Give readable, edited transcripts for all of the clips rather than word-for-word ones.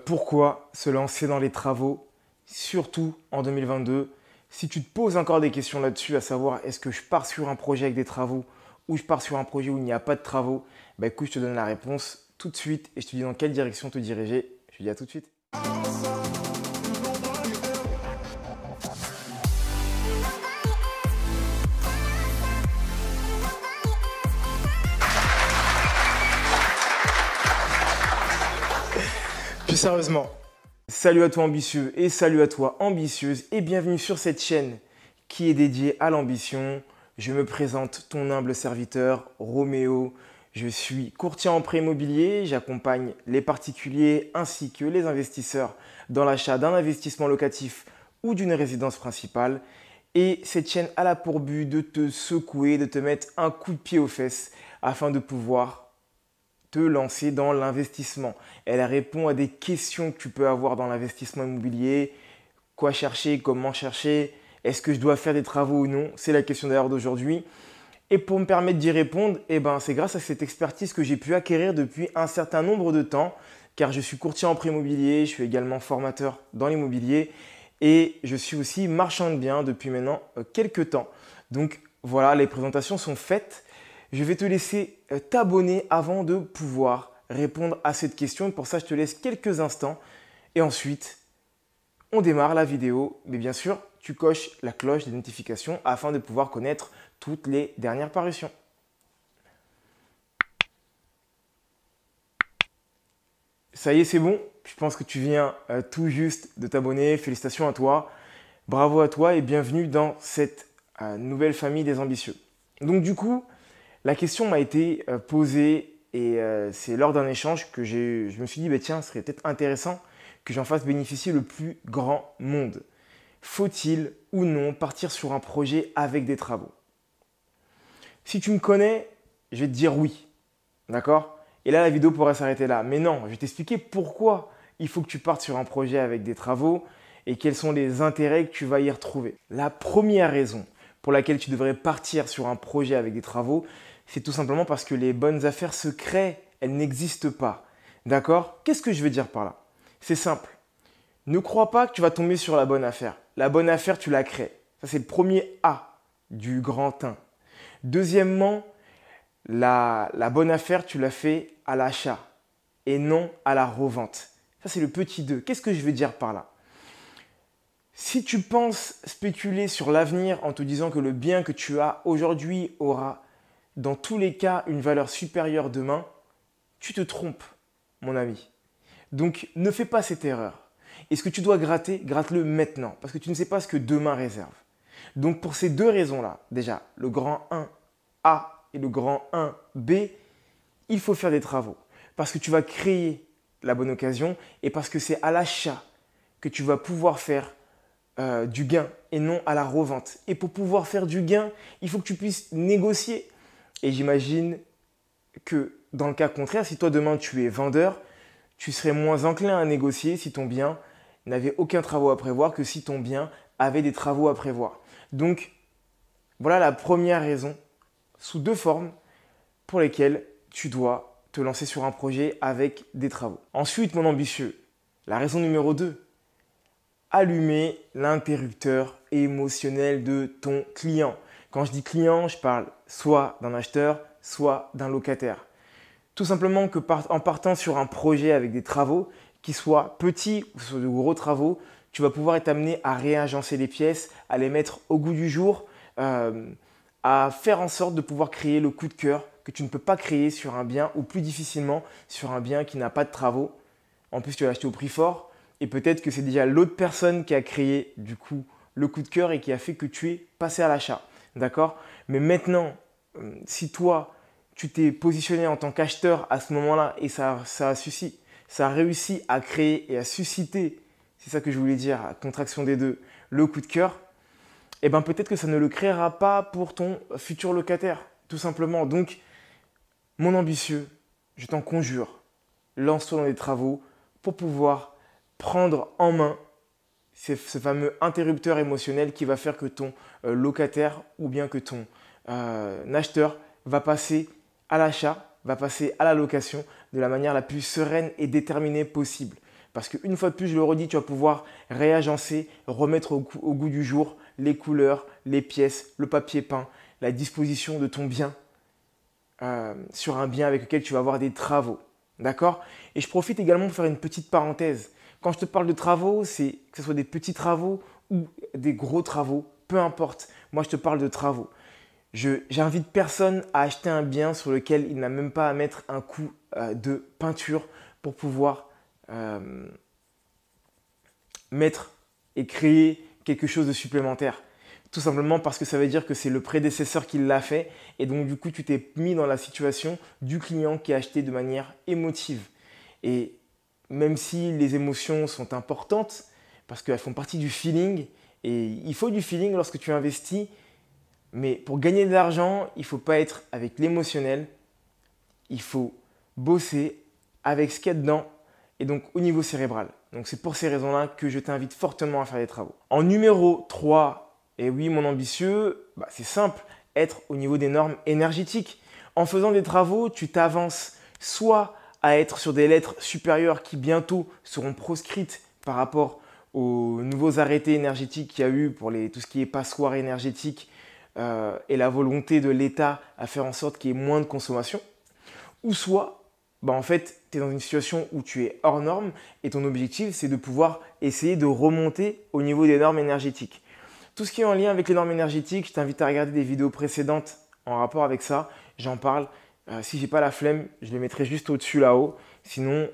Pourquoi se lancer dans les travaux, surtout en 2022? Si tu te poses encore des questions là-dessus, à savoir est-ce que je pars sur un projet avec des travaux ou je pars sur un projet où il n'y a pas de travaux, bah écoute, je te donne la réponse tout de suite et je te dis dans quelle direction te diriger. Je te dis à tout de suite. Plus sérieusement, salut à toi ambitieux et salut à toi ambitieuse et bienvenue sur cette chaîne qui est dédiée à l'ambition. Je me présente ton humble serviteur Roméo. Je suis courtier en prêt immobilier, j'accompagne les particuliers ainsi que les investisseurs dans l'achat d'un investissement locatif ou d'une résidence principale. Et cette chaîne a là pour but de te secouer, de te mettre un coup de pied aux fesses afin de pouvoir te lancer dans l'investissement. Elle répond à des questions que tu peux avoir dans l'investissement immobilier. Quoi chercher, comment chercher, est-ce que je dois faire des travaux ou non? C'est la question d'ailleurs d'aujourd'hui. Et pour me permettre d'y répondre, c'est grâce à cette expertise que j'ai pu acquérir depuis un certain nombre de temps, car je suis courtier en prêt immobilier, je suis également formateur dans l'immobilier et je suis aussi marchand de biens depuis maintenant quelques temps. Donc voilà, les présentations sont faites. Je vais te laisser t'abonner avant de pouvoir répondre à cette question. Et pour ça, je te laisse quelques instants. Et ensuite, on démarre la vidéo. Mais bien sûr, tu coches la cloche des notifications afin de pouvoir connaître toutes les dernières parutions. Ça y est, c'est bon. Je pense que tu viens tout juste de t'abonner. Félicitations à toi. Bravo à toi et bienvenue dans cette nouvelle famille des ambitieux. Donc du coup, la question m'a été posée et c'est lors d'un échange que je me suis dit, tiens, ce serait peut-être intéressant que j'en fasse bénéficier le plus grand monde. Faut-il ou non partir sur un projet avec des travaux? Si tu me connais, je vais te dire oui. D'accord? Et là, la vidéo pourrait s'arrêter là. Mais non, je vais t'expliquer pourquoi il faut que tu partes sur un projet avec des travaux et quels sont les intérêts que tu vas y retrouver. La première raison pour laquelle tu devrais partir sur un projet avec des travaux, c'est tout simplement parce que les bonnes affaires se créent, elles n'existent pas. D'accord? Qu'est-ce que je veux dire par là? C'est simple. Ne crois pas que tu vas tomber sur la bonne affaire. La bonne affaire, tu la crées. Ça, c'est le premier A du grand 1. Deuxièmement, la bonne affaire, tu la fais à l'achat et non à la revente. Ça, c'est le petit 2. Qu'est-ce que je veux dire par là? Si tu penses spéculer sur l'avenir en te disant que le bien que tu as aujourd'hui aura dans tous les cas une valeur supérieure demain, tu te trompes, mon ami. Donc ne fais pas cette erreur. Et ce que tu dois gratter, gratte-le maintenant, parce que tu ne sais pas ce que demain réserve. Donc pour ces deux raisons-là, déjà le grand 1A et le grand 1B, il faut faire des travaux. Parce que tu vas créer la bonne occasion et parce que c'est à l'achat que tu vas pouvoir faire du gain et non à la revente. Et pour pouvoir faire du gain, il faut que tu puisses négocier. Et j'imagine que dans le cas contraire, si toi demain tu es vendeur, tu serais moins enclin à négocier si ton bien n'avait aucun travaux à prévoir que si ton bien avait des travaux à prévoir. Donc voilà la première raison, sous deux formes, pour lesquelles tu dois te lancer sur un projet avec des travaux. Ensuite, mon ambitieux, la raison numéro 2, allumer l'interrupteur émotionnel de ton client. Quand je dis client, je parle soit d'un acheteur, soit d'un locataire. Tout simplement en partant sur un projet avec des travaux, qui soient petits ou sur de gros travaux, tu vas pouvoir être amené à réagencer les pièces, à les mettre au goût du jour, à faire en sorte de pouvoir créer le coup de cœur que tu ne peux pas créer sur un bien ou plus difficilement sur un bien qui n'a pas de travaux. En plus, tu vas l'acheter au prix fort et peut-être que c'est déjà l'autre personne qui a créé du coup le coup de cœur et qui a fait que tu es passé à l'achat. D'accord? Mais maintenant, si toi, tu t'es positionné en tant qu'acheteur à ce moment-là et ça a réussi à créer et à susciter, c'est ça que je voulais dire, à contraction des deux, le coup de cœur, peut-être que ça ne le créera pas pour ton futur locataire, tout simplement. Donc, mon ambitieux, je t'en conjure, lance-toi dans les travaux pour pouvoir prendre en main ce fameux interrupteur émotionnel qui va faire que ton locataire ou bien que ton acheteur va passer à l'achat, va passer à la location de la manière la plus sereine et déterminée possible. Parce qu'une fois de plus, je le redis, tu vas pouvoir réagencer, remettre au goût du jour les couleurs, les pièces, le papier peint, la disposition de ton bien sur un bien avec lequel tu vas avoir des travaux. D'accord? Et je profite également pour faire une petite parenthèse. Quand je te parle de travaux, c'est que ce soit des petits travaux ou des gros travaux, peu importe. Moi, je te parle de travaux. J'invite personne à acheter un bien sur lequel il n'a même pas à mettre un coup de peinture pour pouvoir mettre et créer quelque chose de supplémentaire. Tout simplement parce que ça veut dire que c'est le prédécesseur qui l'a fait et donc du coup tu t'es mis dans la situation du client qui a acheté de manière émotive. Et même si les émotions sont importantes parce qu'elles font partie du feeling et il faut du feeling lorsque tu investis, mais pour gagner de l'argent, il ne faut pas être avec l'émotionnel, il faut bosser avec ce qu'il y a dedans et donc au niveau cérébral. Donc c'est pour ces raisons-là que je t'invite fortement à faire des travaux. En numéro 3, et oui mon ambitieux, c'est simple, être au niveau des normes énergétiques. En faisant des travaux, tu t'avances soit à être sur des lettres supérieures qui bientôt seront proscrites par rapport aux nouveaux arrêtés énergétiques qu'il y a eu pour tout ce qui est passoire énergétique et la volonté de l'État à faire en sorte qu'il y ait moins de consommation. Ou soit, en fait, tu es dans une situation où tu es hors norme et ton objectif, c'est de pouvoir essayer de remonter au niveau des normes énergétiques. Tout ce qui est en lien avec les normes énergétiques, je t'invite à regarder des vidéos précédentes en rapport avec ça. J'en parle. Si je n'ai pas la flemme, je les mettrai juste au-dessus là-haut. Sinon,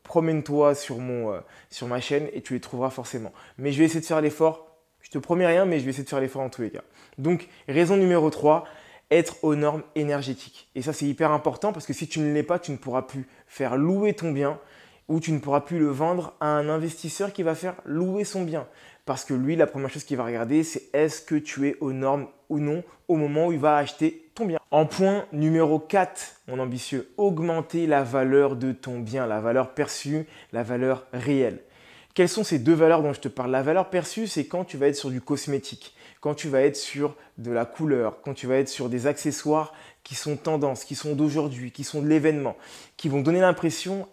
promène-toi sur ma chaîne et tu les trouveras forcément. Mais je vais essayer de faire l'effort. Je te promets rien, mais je vais essayer de faire l'effort en tous les cas. Donc, raison numéro 3, être aux normes énergétiques. Et ça, c'est hyper important parce que si tu ne l'es pas, tu ne pourras plus faire louer ton bien ou tu ne pourras plus le vendre à un investisseur qui va faire louer son bien. Parce que lui, la première chose qu'il va regarder, c'est est-ce que tu es aux normes ou non au moment où il va acheter ton bien. En point numéro 4, mon ambitieux, augmenter la valeur de ton bien, la valeur perçue, la valeur réelle. Quelles sont ces deux valeurs dont je te parle? La valeur perçue, c'est quand tu vas être sur du cosmétique, quand tu vas être sur de la couleur, quand tu vas être sur des accessoires qui sont tendance, qui sont d'aujourd'hui, qui sont de l'événement, qui vont donner l'impression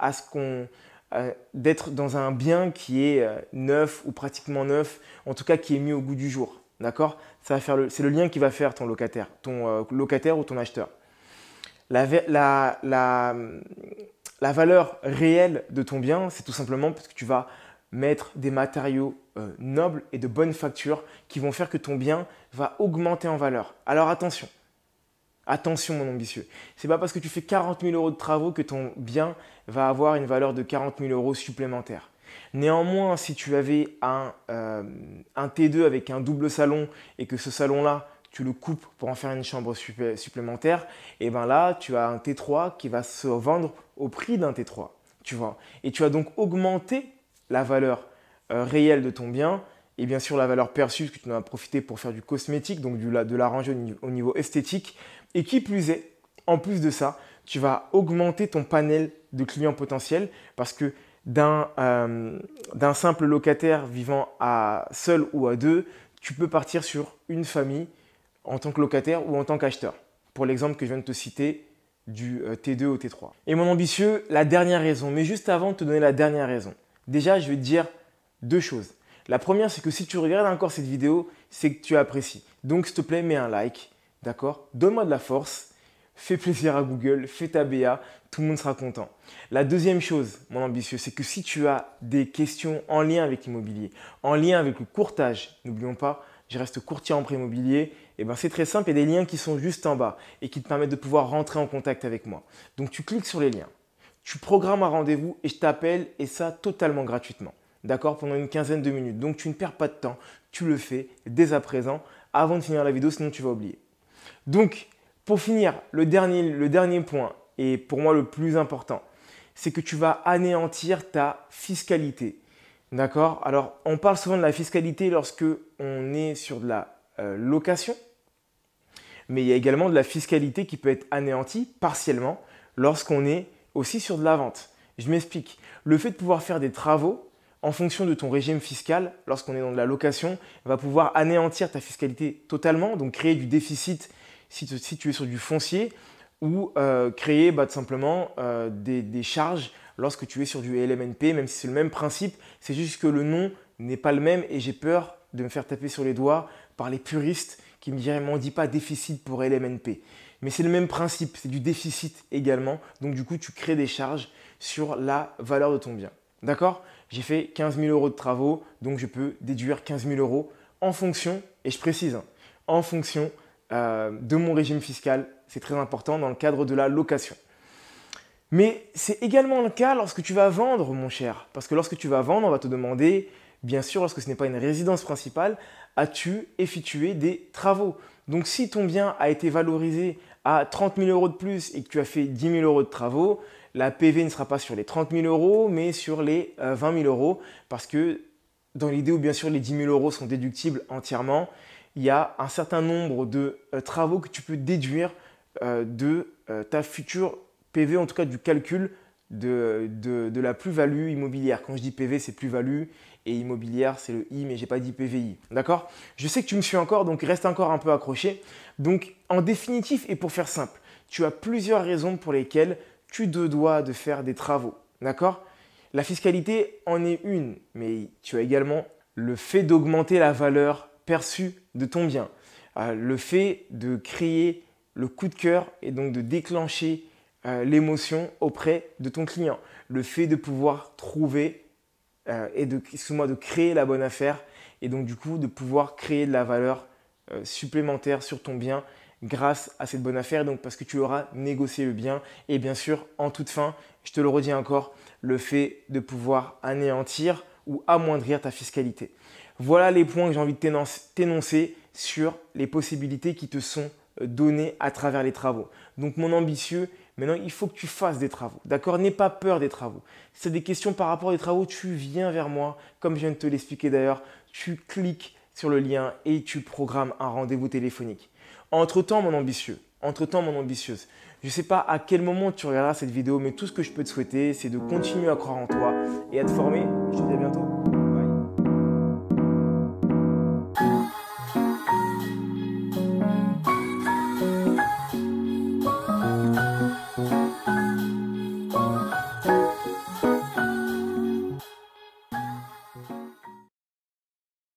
d'être dans un bien qui est neuf ou pratiquement neuf, en tout cas qui est mis au goût du jour. D'accord? C'est le lien qui va faire ton locataire ou ton acheteur. La valeur réelle de ton bien, c'est tout simplement parce que tu vas mettre des matériaux nobles et de bonne facture qui vont faire que ton bien va augmenter en valeur. Alors attention, attention mon ambitieux, ce n'est pas parce que tu fais 40 000 € de travaux que ton bien va avoir une valeur de 40 000 € supplémentaires. Néanmoins, si tu avais un T2 avec un double salon et que ce salon-là, tu le coupes pour en faire une chambre supplémentaire, et bien là, tu as un T3 qui va se vendre au prix d'un T3. Tu vois. Et tu vas donc augmenter la valeur réelle de ton bien et bien sûr la valeur perçue, parce que tu en as profité pour faire du cosmétique, donc de l'arranger au niveau esthétique. Et qui plus est, en plus de ça, tu vas augmenter ton panel de clients potentiels parce que d'un simple locataire vivant seul ou à deux, tu peux partir sur une famille en tant que locataire ou en tant qu'acheteur. Pour l'exemple que je viens de te citer du T2 au T3. Et mon ambitieux, la dernière raison, mais juste avant de te donner la dernière raison, déjà je vais te dire deux choses. La première, c'est que si tu regardes encore cette vidéo, c'est que tu apprécies. Donc s'il te plaît, mets un like, d'accord? Donne-moi de la force, fais plaisir à Google, fais ta BA, tout le monde sera content. La deuxième chose, mon ambitieux, c'est que si tu as des questions en lien avec l'immobilier, en lien avec le courtage, n'oublions pas, je reste courtier en prêt immobilier, et ben c'est très simple, il y a des liens qui sont juste en bas et qui te permettent de pouvoir rentrer en contact avec moi. Donc tu cliques sur les liens, tu programmes un rendez-vous et je t'appelle et ça totalement gratuitement. D'accord? Pendant une quinzaine de minutes. Donc tu ne perds pas de temps, tu le fais dès à présent avant de finir la vidéo, sinon tu vas oublier. Donc pour finir, le dernier point, et pour moi le plus important, c'est que tu vas anéantir ta fiscalité. D'accord? Alors, on parle souvent de la fiscalité lorsque on est sur de la location, mais il y a également de la fiscalité qui peut être anéantie partiellement lorsqu'on est aussi sur de la vente. Je m'explique. Le fait de pouvoir faire des travaux en fonction de ton régime fiscal, lorsqu'on est dans de la location, va pouvoir anéantir ta fiscalité totalement, donc créer du déficit si tu es sur du foncier ou créer tout simplement des charges lorsque tu es sur du LMNP, même si c'est le même principe. C'est juste que le nom n'est pas le même et j'ai peur de me faire taper sur les doigts par les puristes qui me diraient « m'en dis pas déficit pour LMNP ». Mais c'est le même principe, c'est du déficit également. Donc du coup, tu crées des charges sur la valeur de ton bien. D'accord? J'ai fait 15 000 euros de travaux, donc je peux déduire 15 000 euros en fonction, et je précise, hein, en fonction de mon régime fiscal. C'est très important dans le cadre de la location. Mais c'est également le cas lorsque tu vas vendre, mon cher. Parce que lorsque tu vas vendre, on va te demander, bien sûr, lorsque ce n'est pas une résidence principale, as-tu effectué des travaux? Donc si ton bien a été valorisé à 30 000 euros de plus et que tu as fait 10 000 euros de travaux, la PV ne sera pas sur les 30 000 euros, mais sur les 20 000 euros. Parce que dans l'idée où bien sûr les 10 000 euros sont déductibles entièrement, il y a un certain nombre de travaux que tu peux déduire de ta future PV, en tout cas du calcul de la plus-value immobilière. Quand je dis PV, c'est plus-value et immobilière, c'est le I, mais je n'ai pas dit PVI. D'accord? Je sais que tu me suis encore, donc reste encore un peu accroché. Donc, en définitif, et pour faire simple, tu as plusieurs raisons pour lesquelles tu te dois de faire des travaux. D'accord? La fiscalité en est une, mais tu as également le fait d'augmenter la valeur perçue de ton bien, le fait de créer le coup de cœur et donc de déclencher l'émotion auprès de ton client, le fait de pouvoir trouver et de créer la bonne affaire et donc du coup de pouvoir créer de la valeur supplémentaire sur ton bien grâce à cette bonne affaire, donc parce que tu auras négocié le bien et bien sûr en toute fin, je te le redis encore, le fait de pouvoir anéantir ou amoindrir ta fiscalité. Voilà les points que j'ai envie de t'énoncer sur les possibilités qui te sont données à travers les travaux. Donc mon ambitieux, maintenant il faut que tu fasses des travaux, d'accord? N'aie pas peur des travaux. Si tu as des questions par rapport aux travaux, tu viens vers moi, comme je viens de te l'expliquer d'ailleurs, tu cliques sur le lien et tu programmes un rendez-vous téléphonique. Entre-temps, mon ambitieux, entre-temps, mon ambitieuse, je ne sais pas à quel moment tu regarderas cette vidéo, mais tout ce que je peux te souhaiter, c'est de continuer à croire en toi et à te former. Je te dis à bientôt.